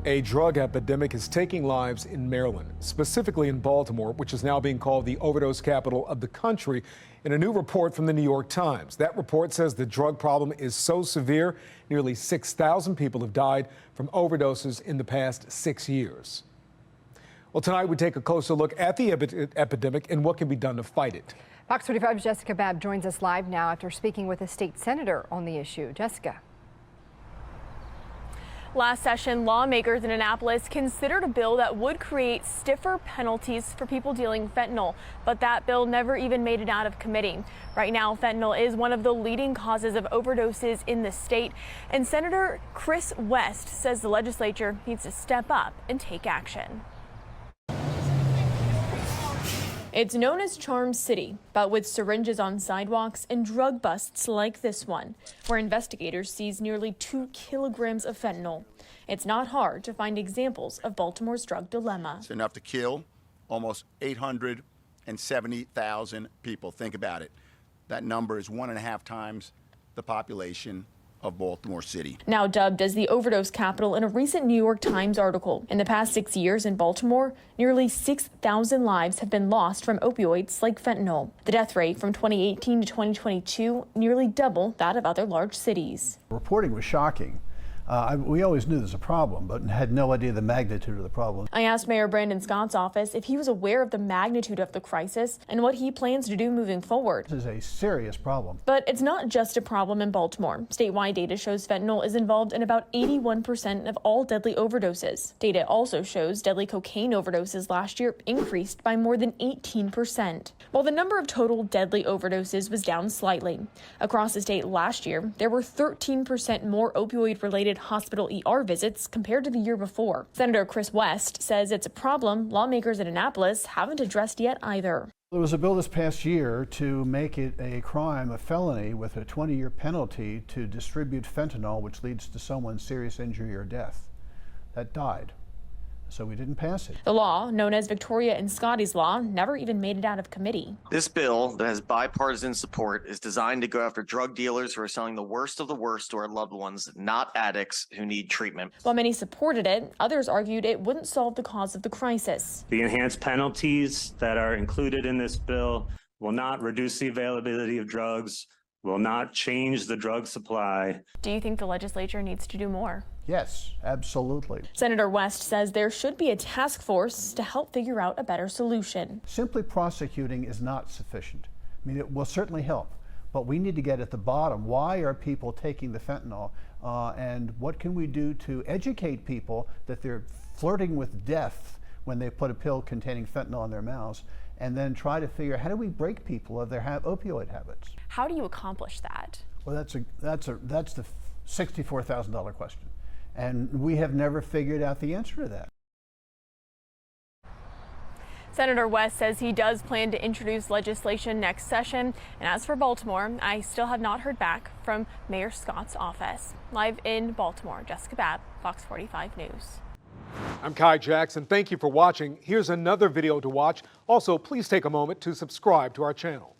A drug epidemic is taking lives in Maryland, specifically in Baltimore, which is now being called the overdose capital of the country. In a new report from the New York Times, that report says the drug problem is so severe, nearly 6,000 people have died from overdoses in the past 6 years. Well, tonight we take a closer look at the epidemic and what can be done to fight it. Fox 45's Jessica Babb joins us live now after speaking with a state senator on the issue. Jessica. Last session, lawmakers in Annapolis considered a bill that would create stiffer penalties for people dealing fentanyl, but that bill never even made it out of committee. Right now, fentanyl is one of the leading causes of overdoses in the state, and Senator Chris West says the legislature needs to step up and take action. It's known as Charm City, but with syringes on sidewalks and drug busts like this one, where investigators seized nearly 2 kilograms of fentanyl. It's not hard to find examples of Baltimore's drug dilemma. It's enough to kill almost 870,000 people. Think about it. That number is 1.5 times the population of Baltimore City. Now dubbed as the overdose capital in a recent New York Times article. In the past 6 years in Baltimore, nearly 6,000 lives have been lost from opioids like fentanyl. The death rate from 2018 to 2022 nearly double that of other large cities. Reporting was shocking. We always knew there's a problem, but had no idea the magnitude of the problem. I asked Mayor Brandon Scott's office if he was aware of the magnitude of the crisis and what he plans to do moving forward. This is a serious problem. But it's not just a problem in Baltimore. Statewide data shows fentanyl is involved in about 81% of all deadly overdoses. Data also shows deadly cocaine overdoses last year increased by more than 18%, while the number of total deadly overdoses was down slightly. Across the state last year, there were 13% more opioid-related hospital ER visits compared to the year before. Senator Chris West says it's a problem lawmakers in Annapolis haven't addressed yet either. There was a bill this past year to make it a crime, a felony, with a 20-year penalty to distribute fentanyl, which leads to someone's serious injury or death. That died. So we didn't pass it. The law, known as Victoria and Scotty's Law, never even made it out of committee. This bill that has bipartisan support is designed to go after drug dealers who are selling the worst of the worst to our loved ones, not addicts who need treatment. While many supported it, others argued it wouldn't solve the cause of the crisis. The enhanced penalties that are included in this bill will not reduce the availability of drugs, will not change the drug supply. Do you think the legislature needs to do more? Yes, absolutely. Senator West says there should be a task force to help figure out a better solution. Simply prosecuting is not sufficient. I mean, it will certainly help, but we need to get at the bottom. Why are people taking the fentanyl? And what can we do to educate people that they're flirting with death when they put a pill containing fentanyl in their mouths? And then try to figure out how do we break people of their opioid habits. How do you accomplish that? Well, that's the $64,000 question. And we have never figured out the answer to that. Senator West says he does plan to introduce legislation next session. And as for Baltimore, I still have not heard back from Mayor Scott's office. Live in Baltimore, Jessica Babb, Fox 45 News. I'm Kai Jackson. Thank you for watching. Here's another video to watch. Also, please take a moment to subscribe to our channel.